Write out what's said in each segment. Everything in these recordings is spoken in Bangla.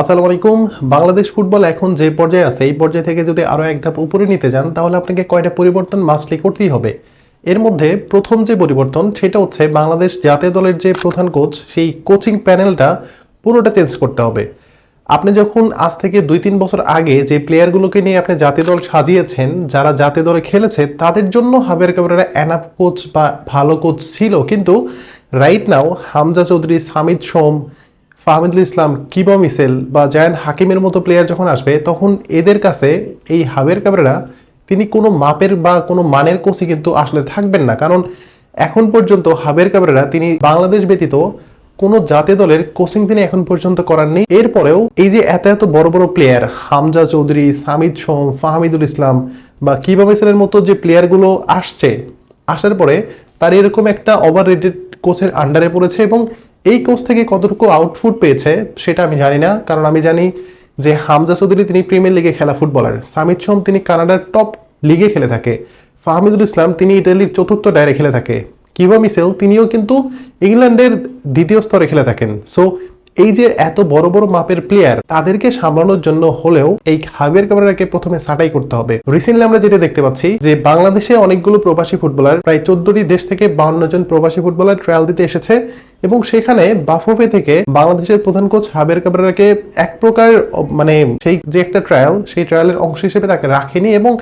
আসসালামু আলাইকুম। বাংলাদেশ ফুটবল এখন যে পর্যায়ে আছে এই পর্যায় থেকে যদি আরো এক ধাপ উপরে নিতে যান তাহলে আপনাকে কয়টা পরিবর্তন মাস্টলি করতেই হবে। এর মধ্যে প্রথম যে পরিবর্তন সেটা হচ্ছে বাংলাদেশ জাতীয় দলের যে প্রধান কোচ সেই কোচিং প্যানেলটা পুরোটা চেঞ্জ করতে হবে। আপনি যখন আজ থেকে 2-3 বছর আগে যে প্লেয়ারগুলোকে নিয়ে আপনি জাতীয় দল সাজিয়েছেন, যারা জাতীয় দলে খেলেছে তাদের জন্য হাবিয়ার ক্যাবরেরা এনাফ কোচ বা ভালো কোচ ছিল, কিন্তু রাইট নাও হামজা চৌধুরী, সামিদ সোম, ফাহমিদুল ইসলাম, কিবা মিসেল বা জায়ান হাকিমের মতো প্লেয়ার যখন আসবে তখন এদের কাছে এই হাবিয়ার ক্যাবরেরা তিনি কোনো মাপের বা কোনো মানের কোচই কিন্তু আসলে থাকবেন না। কারণ এখন পর্যন্ত হাবিয়ার ক্যাবরেরা তিনি বাংলাদেশ ব্যতীত কোনো জাতীয় দলের কোচিং তিনি এখন পর্যন্ত করাননি। এরপরেও এই যে এত এত বড় বড় প্লেয়ার হামজা চৌধুরী, সামিদ সোম, ফাহমিদুল ইসলাম বা কিবা মিসেলের মতো যে প্লেয়ারগুলো আসছে, আসার পরে তার এরকম একটা ওভার রেটেড কোচের আন্ডারে পড়েছে এবং এই কোচ থেকে কতটুকু আউটপুট পেয়েছে সেটা আমি জানি না। কারণ আমি জানি যে হামজা চৌধুরী তিনি প্রিমিয়ার লিগে খেলা ফুটবলার, সামিদ সোম তিনি কানাডার টপ লিগে খেলে থাকে, ফাহমিদুল ইসলাম তিনি ইতালির চতুর্থ ডায়রে খেলে থাকে, কিবা মিসেল তিনিও কিন্তু ইংল্যান্ডের দ্বিতীয় স্তরে খেলে থাকেন। সো এই যে এত বড় বড় মাপের প্লেয়ার তাদেরকে সামলানোর জন্য হলেও এই হাবিয়ার ক্যাবরেরাকে প্রথমে ছাঁটাই করতে হবে। রিসেন্টলি আমরা যেটা দেখতে পাচ্ছি যে বাংলাদেশে অনেকগুলো প্রবাসী ফুটবলার, প্রায় 14টি দেশ থেকে 52 জন প্রবাসী ফুটবলার ট্রায়াল দিতে এসেছে এবং সেখানে বাফুফে থেকে বাংলাদেশের প্রধান কোচ হাবিয়ার ক্যাবরেরাকে এক প্রকার মানে সেই যে একটা ট্রায়াল, সেই ট্রায়ালের অংশ হিসেবে তাকে রাখেনি এবং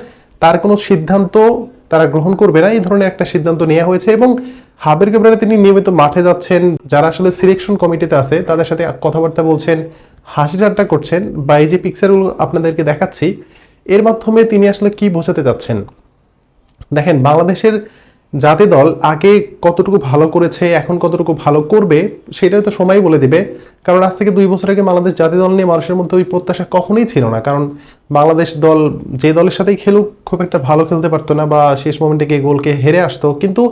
তার কোনো সিদ্ধান্ত তারা গ্রহণ করবে না এই ধরনের একটা সিদ্ধান্ত নেওয়া হয়েছে। এবং হাবিয়ার ক্যাবরেরা তিনি নিয়মিত মাঠে যাচ্ছেন, যারা আসলে সিলেকশন কমিটিতে আছে তাদের সাথে কথাবার্তা বলছেন, হাসি ঠাট্টা করছেন, বা এই যে পিকচারগুলো আপনাদেরকে দেখাচ্ছি এর মাধ্যমে তিনি আসলে কি বোঝাতে চাচ্ছেন। দেখেন বাংলাদেশের জাতীয় দল আগে কতটুকু ভালো করেছে, এখন কতটুকু ভালো করবে সেটাই তো সময় বলে দিবে। কারণ আজ থেকে 2 বছর আগে বাংলাদেশ জাতীয় দল নিয়ে মানুষের মধ্যে ওই প্রত্যাশা কখনোই ছিল না। কারণ বাংলাদেশ দল যে দলের সাথেই খেলুক খুব একটা ভালো খেলতে পারতো না বা শেষ মোমেন্টে গিয়ে গোলকে হেরে আসতো। কিন্তু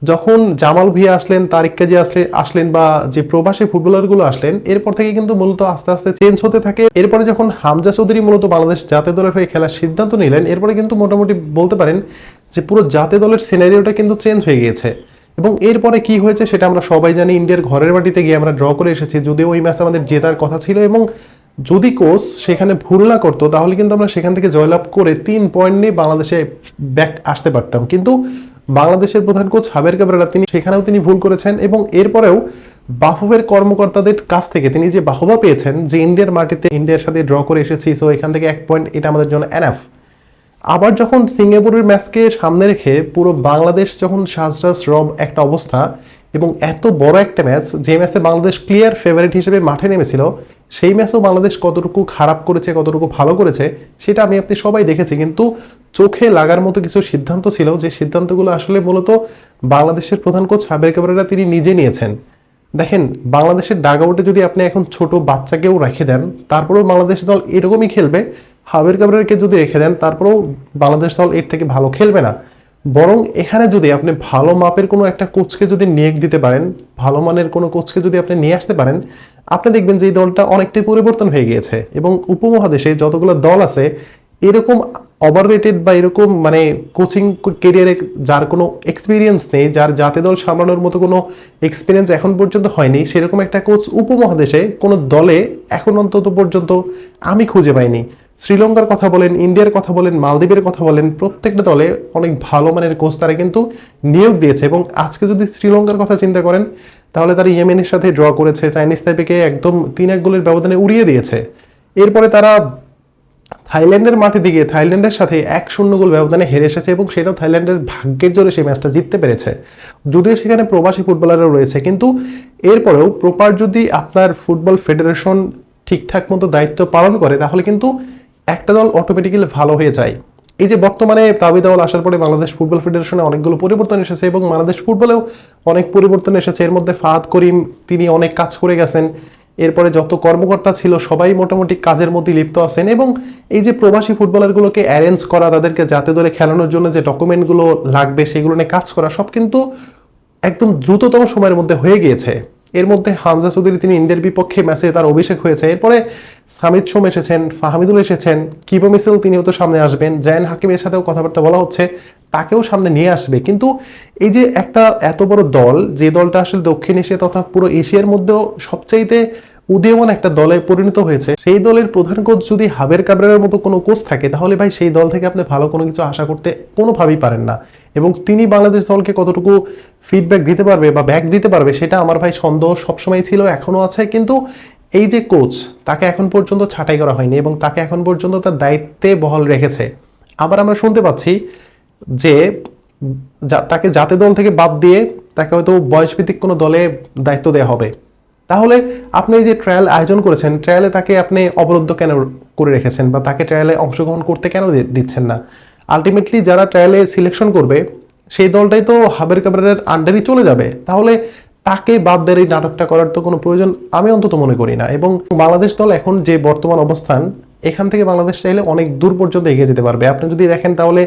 যখন জামাল ভিয়া আসলেন, তারিক কাজী আসলেন বা যে প্রবাসী ফুটবলারগুলো আসলেন, এরপর থেকে কিন্তু মূলত আস্তে আস্তে চেঞ্জ হতে থাকে। এরপরে যখন হামজা চৌধুরী মূলত বাংলাদেশ জাতীয় দলের হয়ে খেলার সিদ্ধান্ত নিলেন, এরপরে কিন্তু মোটামুটি বলতে পারেন যে পুরো জাতীয় দলের সিনারিওটা কিন্তু চেঞ্জ হয়ে গিয়েছে। এবং এরপরে কি হয়েছে সেটা আমরা সবাই জানি। ইন্ডিয়ার ঘরের মাটিতে গিয়ে আমরা ড্র করে এসেছি, যদিও ওই ম্যাচ আমাদের জেতার কথা ছিল এবং যদি কোচ সেখানে ভুল না করতো তাহলে কিন্তু আমরা সেখান থেকে জয়লাভ করে 3 পয়েন্ট নিয়ে বাংলাদেশে ব্যাক আসতে পারতাম। কিন্তু বাংলাদেশের প্রধান কোচ হাবিয়ার ক্যাবরেরা তিনি সেখানেও তিনি ভুল করেছেন এবং এরপরেও বাফুফের কর্মকর্তাদের কাছ থেকে তিনি যে বাহবা পেয়েছেন যে ইন্ডিয়ার মাটিতে ইন্ডিয়ার সাথে ড্র করে এসেছি, সো এখান থেকে 1 পয়েন্ট এটা আমাদের জন্য এনাফ। আবার যখন সিঙ্গাপুরের ম্যাচকে সামনে রেখে পুরো বাংলাদেশ যখন সাজরাজ রব একটা অবস্থা এবং এত বড় একটা ম্যাচ, যে ম্যাচে বাংলাদেশ ক্লিয়ার ফেভারিট হিসেবে মাঠে নেমেছিল, সেই ম্যাচও বাংলাদেশ কতটুকু খারাপ করেছে কতটুকু ভালো করেছে সেটা আমি আপনি সবাই দেখেছি। কিন্তু চোখে লাগার মতো কিছু সিদ্ধান্ত ছিল যে সিদ্ধান্তগুলো আসলে মূলত বাংলাদেশের প্রধান কোচ হাবিয়ার ক্যাবরেরা তিনি নিজে নিয়েছেন। দেখেন বাংলাদেশের ডাগআউটে যদি আপনি এখন ছোট বাচ্চাকেও রেখে দেন তারপরেও বাংলাদেশ দল এরকমই খেলবে। হাবিয়ার ক্যাবরেরাকে যদি রেখে দেন তারপরেও বাংলাদেশ দল এর থেকে ভালো খেলবে না। বরং এখানে যদি আপনি ভালো মাপের কোনো একটা কোচকে যদি নিয়োগ দিতে পারেন, ভালো মানের কোনো কোচকে যদি আপনি নিয়ে আসতে পারেন, আপনি দেখবেন যে এই দলটা অনেকটাই পরিবর্তন হয়ে গিয়েছে। এবং উপমহাদেশে যতগুলো দল আছে এরকম ওভাররেটেড বা এরকম মানে কোচিং কেরিয়ারে যার কোনো এক্সপিরিয়েন্স নেই, যার জাতীয় দল সামলানোর মতো কোনো এক্সপিরিয়েন্স এখন পর্যন্ত হয়নি, সেরকম একটা কোচ উপমহাদেশে কোনো দলে এখন অন্তত পর্যন্ত আমি খুঁজে পাইনি। শ্রীলঙ্কার কথা বলেন, ইন্ডিয়ার কথা বলেন, মালদ্বীপের কথা বলেন, প্রত্যেকটা দলে অনেক ভালো মানের কোচ তারা কিন্তু নিয়োগ দিয়েছে। এবং আজকে যদি শ্রীলঙ্কার কথা চিন্তা করেন তাহলে তারা ইয়েমেনের সাথে ড্র করেছে, চাইনিজ তাইপেকে একদম 3-1 গোলের ব্যবধানে উড়িয়ে দিয়েছে। এরপরে তারা থাইল্যান্ডের মাঠে দিকে থাইল্যান্ডের সাথে 1-0 গোল ব্যবধানে হেরে এসেছে এবং সেটাও থাইল্যান্ডের ভাগ্যের জোরে সেই ম্যাচটা জিততে পেরেছে, যদিও সেখানে প্রবাসী ফুটবলারও রয়েছে। কিন্তু এরপরেও প্রপার যদি আপনার ফুটবল ফেডারেশন ঠিকঠাক মতো দায়িত্ব পালন করে তাহলে কিন্তু একটা দল অটোমেটিক্যালি ভালো হয়ে যায়। এই যে বর্তমানে তাবিদ আউল আসার পরে বাংলাদেশ ফুটবল ফেডারেশনে অনেকগুলো পরিবর্তন এসেছে এবং বাংলাদেশ ফুটবলেও অনেক পরিবর্তন এসেছে। এর মধ্যে ফাহাদ করিম তিনি অনেক কাজ করে গেছেন, এরপরে যত কর্মকর্তা ছিল সবাই মোটামুটি কাজের মধ্যে লিপ্ত আছেন। এবং এই যে প্রবাসী ফুটবলারগুলোকে অ্যারেঞ্জ করা, তাদেরকে জাতীয় দলে খেলানোর জন্য যে ডকুমেন্টগুলো লাগবে সেগুলো নিয়ে কাজ করা, সব কিন্তু একদম দ্রুততম সময়ের মধ্যে হয়ে গিয়েছে। এর মধ্যে হামজা চৌধুরী তিনি ইন্ডিয়ার বিপক্ষে ম্যাচে তার অভিষেক হয়েছে। এরপরে সামিদ সোম এসেছেন, ফাহমিদুল এসেছেন, কিবো মিসেল তিনিও তো সামনে আসবেন, জায়ান হাকিমের সাথেও কথাবার্তা বলা হচ্ছে তাকেও সামনে নিয়ে আসবে। কিন্তু এই যে একটা এত বড় দল, যে দলটা আসলে দক্ষিণ এশিয়া তথা পুরো এশিয়ার মধ্যেও সবচাইতে উদীয়মান একটা দলে পরিণত হয়েছে, সেই দলের প্রধান কোচ যদি হাবের কাবরেরার মতো কোনো কোচ থাকে, তাহলে ভাই সেই দল থেকে আপনি ভালো কোনো কিছু আশা করতে কোনোভাবেই পারেন না। এবং তিনি বাংলাদেশ দলকে কতটুকু ফিডব্যাক দিতে পারবে বা ব্যাক দিতে পারবে, সেটা আমার ভাই সন্দেহ সবসময় ছিল, এখনো আছে। কিন্তু এই যে কোচ, তাকে এখন পর্যন্ত ছাঁটাই করা হয়নি এবং তাকে এখন পর্যন্ত তার দায়িত্বে বহাল রেখেছে। আবার আমরা শুনতে পাচ্ছি যে তাকে জাতীয় দল থেকে বাদ দিয়ে তাকে হয়তো বয়সভিত্তিক কোনো দলে দায়িত্ব দেওয়া হবে। তাহলে আপনি যে ট্রায়াল আয়োজন করেছেন, ট্রায়ালে তাকে আপনি অবরুদ্ধ কেন করে রেখেছেন বা তাকে ট্রায়ালে অংশগ্রহণ করতে কেন দিচ্ছেন না? আলটিমেটলি যারা ট্রায়ালে সিলেকশন করবে সেই দলটাই তো হাবের কাবরেরার আন্ডারই চলে যাবে। তাহলে তাকে বাদ দেওয়ার এই নাটকটা করার তো কোনো প্রয়োজন আমি অন্তত মনে করি না। এবং বাংলাদেশ দল এখন যে বর্তমান অবস্থান, এখান থেকে বাংলাদেশ চাইলে অনেক দূর পর্যন্ত এগিয়ে যেতে পারবে। আপনি যদি দেখেন তাহলে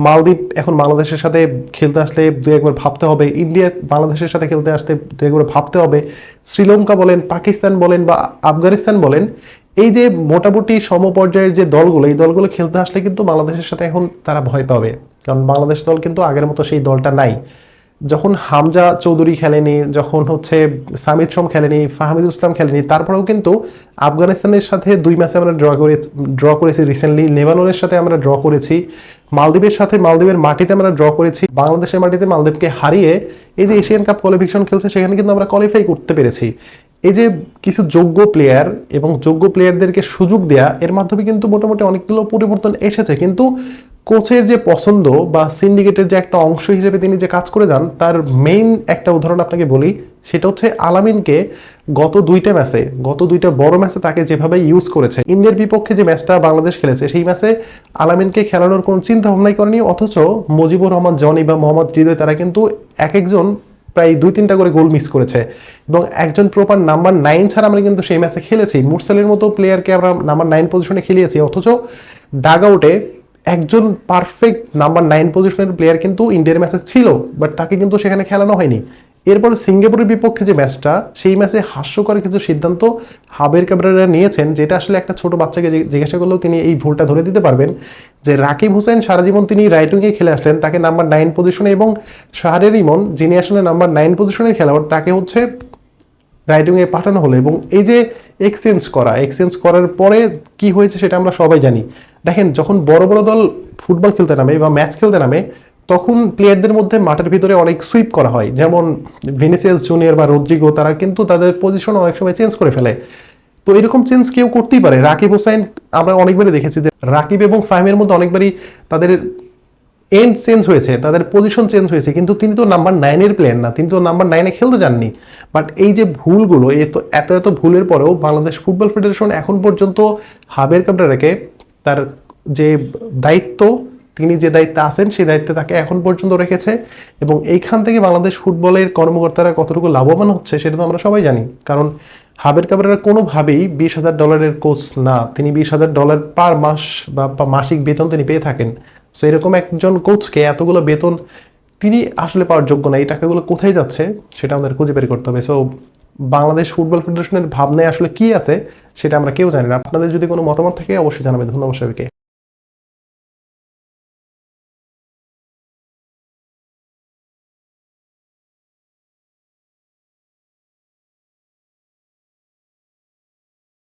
মালদ্বীপ এখন বাংলাদেশের সাথে খেলতে আসলে দু একবার ভাবতে হবে, ইন্ডিয়া বাংলাদেশের সাথে খেলতে আসতে দু একবার ভাবতে হবে, শ্রীলঙ্কা বলেন, পাকিস্তান বলেন বা আফগানিস্তান বলেন, এই যে মোটামুটি সমপর্যায়ের যে দলগুলো, এই দলগুলো খেলতে আসলে কিন্তু বাংলাদেশের সাথে এখন তারা ভয় পাবে। কারণ বাংলাদেশ দল কিন্তু আগের মতো সেই দলটা নাই। যখন হামজা চৌধুরী খেলেনি, যখন হচ্ছে সামিদ সোম খেলেনি, ফাহমিদুল ইসলাম খেলেনি, তারপরেও কিন্তু আফগানিস্তানের সাথে 2 ম্যাচে আমরা ড্র করেছি রিসেন্টলি, লেবাননের সাথে আমরা ড্র করেছি, মালদ্বীপের সাথে মালদ্বীপের মাটিতে আমরা ড্র করেছি, বাংলাদেশের মাটিতে মালদ্বীপকে হারিয়ে এই যে এশিয়ান কাপ কোয়ালিফিকেশন খেলছে সেখানে কিন্তু আমরা কোয়ালিফাই করতে পেরেছি। এই যে কিছু যোগ্য প্লেয়ার এবং যোগ্য প্লেয়ারদেরকে সুযোগ দেয়া, এর মাধ্যমে কিন্তু মোটামুটি অনেকগুলো পরিবর্তন এসেছে। কিন্তু কোচের যে পছন্দ বা সিন্ডিকেটের যে একটা অংশ হিসেবে তিনি যে কাজ করে যান, তার মেইন একটা উদাহরণ আপনাকে বলি, সেটা হচ্ছে আলামিনকে গত দুইটা বড় ম্যাচে তাকে যেভাবে ইউজ করেছে। ইন্ডিয়ার বিপক্ষে যে ম্যাচটা বাংলাদেশ খেলেছে সেই ম্যাচে আলামিনকে খেলানোর কোনো চিন্তা ভাবনাই করেনি, অথচ মুজিবুর রহমান জনি বা মোহাম্মদ হৃদয় তারা কিন্তু এক একজন প্রায় 2-3টা করে গোল মিস করেছে। এবং একজন প্রপার নাম্বার 9 ছাড়া আমরা কিন্তু সেই ম্যাচে খেলেছি, মুরসালের মতো প্লেয়ারকে আমরা নাম্বার 9 পজিশনে খেলিয়েছি, অথচ ডাগ আউটে একজন পারফেক্ট নাম্বার 9 পজিশনের প্লেয়ার কিন্তু ইন্ডিয়ার ম্যাচে ছিল, বাট তাকে কিন্তু সেখানে খেলানো হয়নি। এরপর সিঙ্গাপুরের বিপক্ষে যে ম্যাচটা, সেই ম্যাচে হাস্যকর কিছু সিদ্ধান্ত হাবের কাবরেরা নিয়েছেন, যেটা আসলে একটা ছোট বাচ্চাকে জিজ্ঞাসা করলেও তিনি এই ভুলটা ধরে দিতে পারবেন। যে রাকিব হোসেন সারা জীবন তিনি রাইট উইংয়ে খেলে আসলেন, তাকে নাম্বার 9 পজিশনে, এবং শাহরিয়ার ইমন যিনি আসলে নাম্বার 9 পজিশনের খেলোয়াড়, তাকে হচ্ছে রাইট উইংয়ে পাঠানো হলো। এবং এই যে এক্সচেঞ্জ করার পরে কি হয়েছে সেটা আমরা সবাই জানি। দেখেন, যখন বড় বড় দল ফুটবল খেলতে নামে বা ম্যাচ খেলতে নামে, তখন প্লেয়ারদের মধ্যে মাঠের ভিতরে অনেক সুইপ করা হয়। যেমন ভিনিসিয়াস জুনিয়র বা রদ্রিগো, তারা কিন্তু তাদের পজিশন অনেক সময় চেঞ্জ করে ফেলে। তো এরকম চেঞ্জ কেউ করতেই পারে। রাকিব হোসেন আমরা অনেকবারই দেখেছি যে রাকিব এবং ফাহিমের মধ্যে অনেকবারই তাদের এন্ড চেঞ্জ হয়েছে, তাদের পজিশন চেঞ্জ হয়েছে, কিন্তু তিনি তো নাম্বার 9-এর প্লেয়ার না, তিনি তো নাম্বার 9-এ খেলতে যাননি। বাট এই যে ভুলগুলো, এত ভুলের পরেও বাংলাদেশ ফুটবল ফেডারেশন এখন পর্যন্ত হাবের কাবরেরাকে তার যে দায়িত্ব, তিনি যে দায়িত্বে আছেন সেই দায়িত্বে তাকে এখন পর্যন্ত রেখেছে। এবং এইখান থেকে বাংলাদেশ ফুটবলের কর্মকর্তারা কতটুকু লাভবান হচ্ছে সেটা তো আমরা সবাই জানি। কারণ হাবের কাবরেরা কোনোভাবেই $20,000 কোচ না, তিনি $20,000 পার মাস বা মাসিক বেতন তিনি পেয়ে থাকেন। সো এরকম একজন কোচকে এতগুলো বেতন তিনি আসলে পাওয়ার যোগ্য না। এই টাকাগুলো কোথায় যাচ্ছে সেটা আমাদের খুঁজে বের করতে হবে। সো বাংলাদেশ ফুটবল ফেডারেশনের ভাবনায় আসলে কি আছে সেটা আমরা কেউ জানি না। আপনাদের যদি কোনো মতামত থাকে অবশ্যই জানাবেন। ধন্যবাদ সবাইকে।